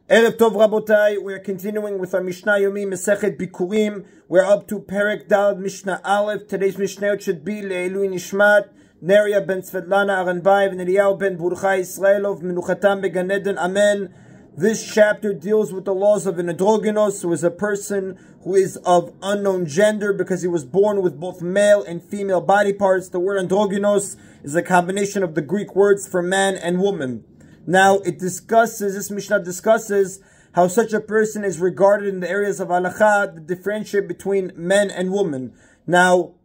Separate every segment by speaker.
Speaker 1: Erev Tov Rabotai, we're continuing with our Mishna Yomi, Masechet Bikkurim. We're up to Perek Daled Mishnah Alayev. Today's Mishnah should be Le'ilui Nishmat, Neria ben Svetlana Aranbayev, and Eliyahu ben Burchai Israelov, Menuchatam Began Eden. Amen. This chapter deals with the laws of an androgynous, who is a person who is of unknown gender because he was born with both male and female body parts. The word androgynous is a combination of the Greek words for man and woman. Now, this Mishnah discusses how such a person is regarded in the areas of halacha, the differentiate between men and women. Now,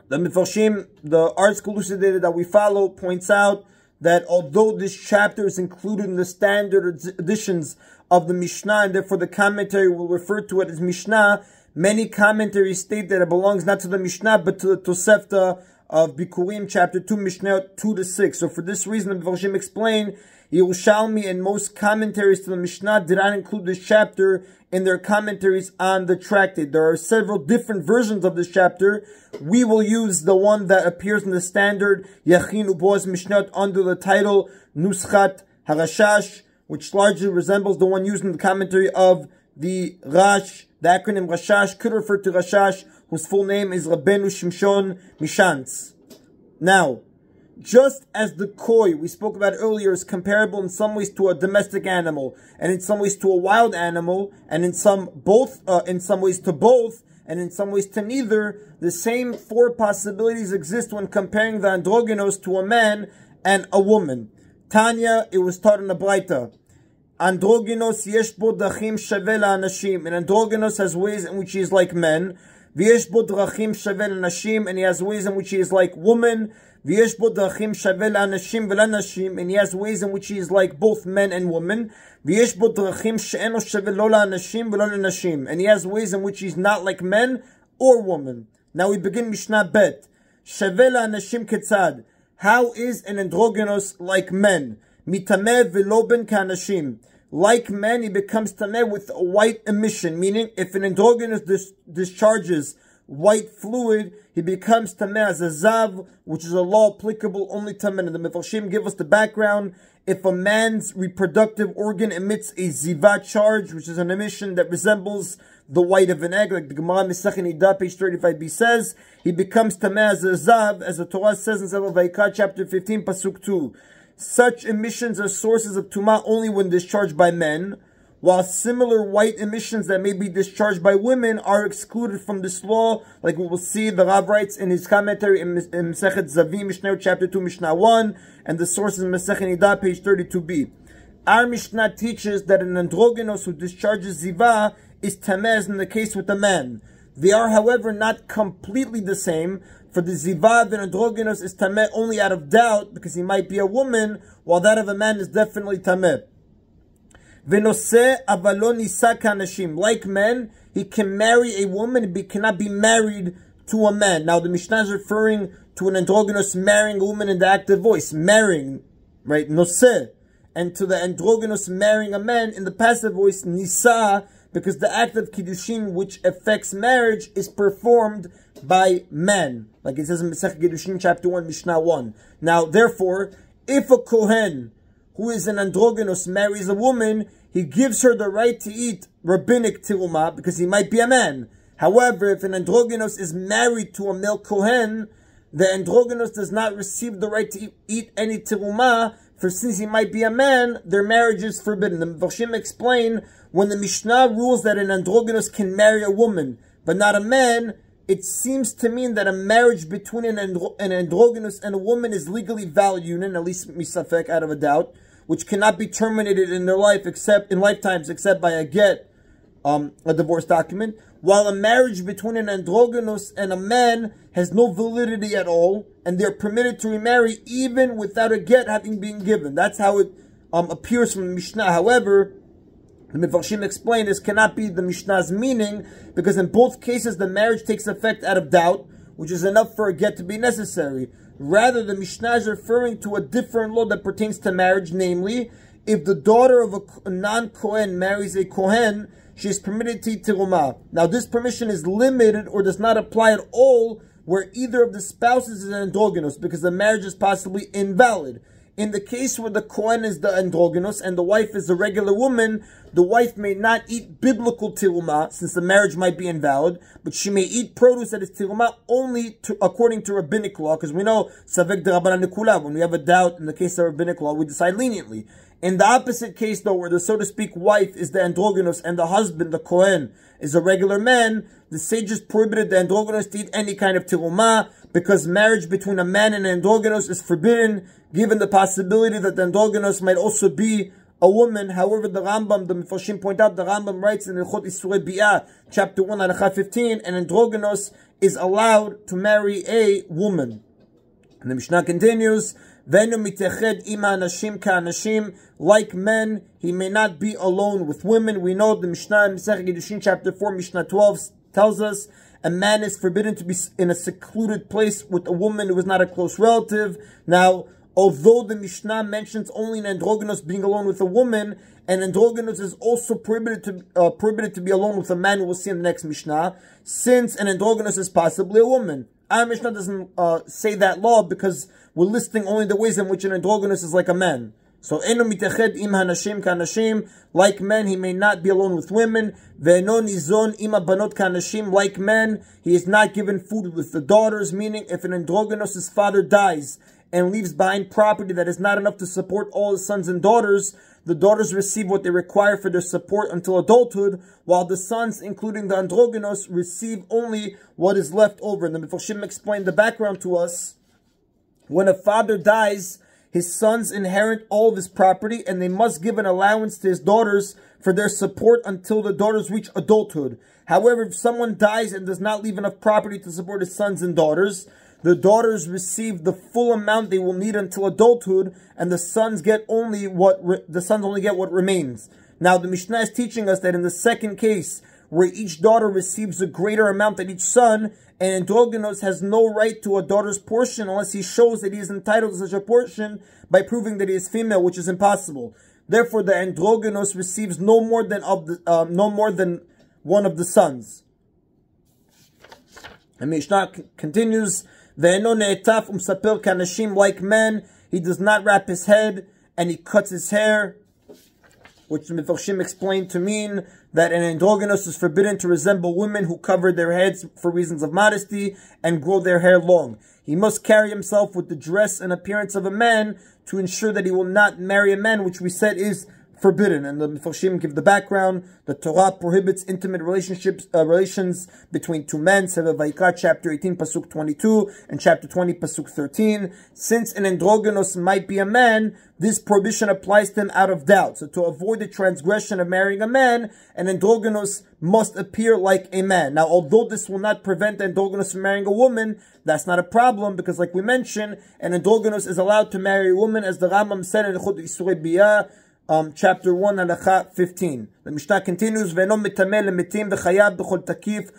Speaker 1: the Mefarshim, the art school elucidated that we follow, points out that although this chapter is included in the standard editions of the Mishnah, and therefore the commentary will refer to it as Mishnah, many commentaries state that it belongs not to the Mishnah, but to the Tosefta of Bikkurim, chapter 2, Mishnah 2-6. So for this reason, the Mefarshim explain, Yerushalmi and most commentaries to the Mishnah did not include this chapter in their commentaries on the tractate. There are several different versions of this chapter. We will use the one that appears in the standard Yachin Uboaz Mishnot under the title Nuschat Harashash, which largely resembles the one used in the commentary of the Rash. The acronym Rashash could refer to Rashash, whose full name is Rabbeinu Shimshon Mishantz. Now, just as the koi we spoke about earlier is comparable in some ways to a domestic animal, and in some ways to a wild animal, and in some ways to both, and in some ways to neither, the same four possibilities exist when comparing the androgynous to a man and a woman. Tanya, it was taught in the Braita. Androgynous yesh bo dachim shaveh la'anashim. An androgynous has ways in which he is like men. V'yesh bo drachim shaveh la'nashim, and he has ways in which he is like women. V'yesh bo drachim shaveh la'anashim v'la'nashim, and he has ways in which he is like both men and women. V'yesh bo drachim she'eno shaveh lo la'anashim v'lo la'nashim, and he has ways in which he's not like men or women. Now we begin Mishnah Bet. Shaveh la'anashim ketzad. How is an androgynous like men? Mitameh v'lo ben ka'anashim. Like men, he becomes tameh with a white emission, meaning if an androgynous discharges white fluid, he becomes tameh as a zav, which is a law applicable only to men. And the Mefarshim give us the background. If a man's reproductive organ emits a ziva charge, which is an emission that resembles the white of an egg, like the Gemara Mesechet Nida, page 35b says, he becomes tameh as a zav, as the Torah says in Sefer Vayikra, chapter 15, pasuk 2. Such emissions are sources of tumah only when discharged by men, while similar white emissions that may be discharged by women are excluded from this law, like we will see the Rav writes in his commentary in Masechet Zavim, Mishnah chapter 2, Mishnah 1, and the sources in Masechet Nida, page 32b. Our Mishnah teaches that an androgynous who discharges ziva is tameh, as in the case with a man. They are, however, not completely the same. For the ziva of an androgynous is tameh only out of doubt, because he might be a woman, while that of a man is definitely tameh. V'noseh avalo nisa k'anashim. Like men, he can marry a woman, but he cannot be married to a man. Now, the Mishnah is referring to an androgynous marrying a woman in the active voice. Marrying, right? Noseh. And to the androgynous marrying a man in the passive voice, nisa, because the act of kiddushin, which affects marriage, is performed by men, like it says in Masechet Kiddushin, chapter 1, Mishnah 1. Now, therefore, if a kohen who is an androgynous marries a woman, he gives her the right to eat rabbinic tirumah because he might be a man. However, if an androgynous is married to a male kohen, the androgynous does not receive the right to eat any tirumah, for since he might be a man, their marriage is forbidden. The Mefarshim explain, when the Mishnah rules that an androgynous can marry a woman, but not a man, it seems to mean that a marriage between an androgynous and a woman is legally valid union, at least misafek, out of a doubt, which cannot be terminated in their life lifetimes except by a get, a divorce document, while a marriage between an androgynous and a man has no validity at all, and they're permitted to remarry even without a get having been given. That's how it appears from the Mishnah. However, the Mefarshim explain this cannot be the Mishnah's meaning, because in both cases the marriage takes effect out of doubt, which is enough for a get to be necessary. Rather, the Mishnah is referring to a different law that pertains to marriage, namely, if the daughter of a non-Kohen marries a Kohen, she is permitted to eat tirumah. Now, this permission is limited or does not apply at all where either of the spouses is an androgynous, because the marriage is possibly invalid. in the case where the Kohen is the androgynous and the wife is a regular woman, the wife may not eat biblical tiruma, since the marriage might be invalid, but she may eat produce that is tiruma only according to rabbinic law, because we know, savek de rabbanan nikula, when we have a doubt in the case of rabbinic law, we decide leniently. In the opposite case, though, where the so-to-speak wife is the androgynous and the husband, the Kohen, is a regular man, the sages prohibited the androgynous to eat any kind of tiruma, because marriage between a man and an androgynous is forbidden, given the possibility that the androgynous might also be a woman. However, the Rambam, the Mefarshim point out, the Rambam writes in Ilchot Isurei Bi'ah, chapter 1, Halakha 15, an androgynous is allowed to marry a woman. And the Mishnah continues, Venu miteched ima anashim ka'anashim, like men, he may not be alone with women. We know the Mishnah in Masechet Kiddushin, chapter 4, Mishnah 12, tells us a man is forbidden to be in a secluded place with a woman who is not a close relative. Now, although the Mishnah mentions only an androgynous being alone with a woman, an androgynous is also prohibited to be alone with a man, we'll see in the next Mishnah, since an androgynous is possibly a woman. Our Mishnah doesn't say that law because we're listing only the ways in which an androgynous is like a man. So, eno miteched im hanashim kanashim, like men, he may not be alone with women. Ve'eno nizon im banot kanashim, like men, he is not given food with the daughters, meaning if an androgynous' father dies and leaves behind property that is not enough to support all his sons and daughters, the daughters receive what they require for their support until adulthood, while the sons, including the androgynous, receive only what is left over. And the Mefarshim explained the background to us. When a father dies, his sons inherit all of his property, and they must give an allowance to his daughters for their support until the daughters reach adulthood. However, if someone dies and does not leave enough property to support his sons and daughters, the daughters receive the full amount they will need until adulthood, and the sons only get what remains. Now, the Mishnah is teaching us that in the second case, where each daughter receives a greater amount than each son, an androgynous has no right to a daughter's portion unless he shows that he is entitled to such a portion by proving that he is female, which is impossible. Therefore, the androgynous receives no more than one of the sons. And Mishnah continues, Ve'eno ne'etaf umsaper kanashim, like men, he does not wrap his head and he cuts his hair, which the Mefarshim explained to mean that an androgynous is forbidden to resemble women who cover their heads for reasons of modesty and grow their hair long. He must carry himself with the dress and appearance of a man to ensure that he will not marry a man, which we said is forbidden. And the Mefarshim give the background. The Torah prohibits intimate relations between two men. Sefer Vayikra, chapter 18, pasuk 22, and chapter 20, pasuk 13. Since an androgynous might be a man, this prohibition applies to him out of doubt. So to avoid the transgression of marrying a man, an androgynous must appear like a man. Now, although this will not prevent the androgynous from marrying a woman, that's not a problem, because like we mentioned, an androgynous is allowed to marry a woman, as the Rambam said in Ilchot Isurei Bi'ah, chapter 1, Halakha 15. The Mishnah continues, Ve'eno mitameh lemetim v'chayav b'chol takif.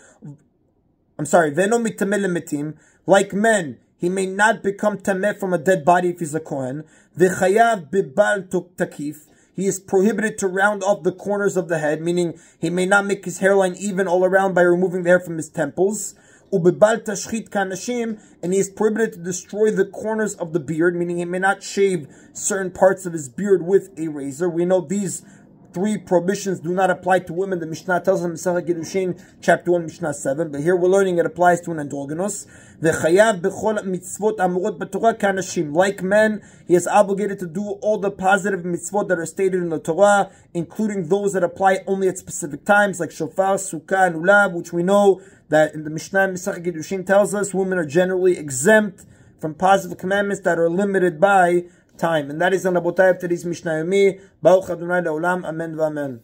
Speaker 1: Ve'eno mitameh lemetim, like men, he may not become tameh from a dead body if he's a Kohen. V'chayav b'bal takif, he is prohibited to round off the corners of the head, meaning he may not make his hairline even all around by removing the hair from his temples. Ubebal tashchit kanashim, and he is prohibited to destroy the corners of the beard, meaning he may not shave certain parts of his beard with a razor. We know these three prohibitions do not apply to women. The Mishnah tells us in Masechet Kiddushin, chapter 1, Mishnah 7, but here we're learning it applies to an androgynous. V'chayav b'chol mitzvot amurot b'Torah kanashim, like men, he is obligated to do all the positive mitzvot that are stated in the Torah, including those that apply only at specific times, like shofar, sukkah, and ulav, which we know that in the Mishnah Masechet Kiddushin tells us women are generally exempt from positive commandments that are limited by time. And that is on Rabotai of today's Mishna Yomi. Baruch Adonai Le'olam. Amen v'amen.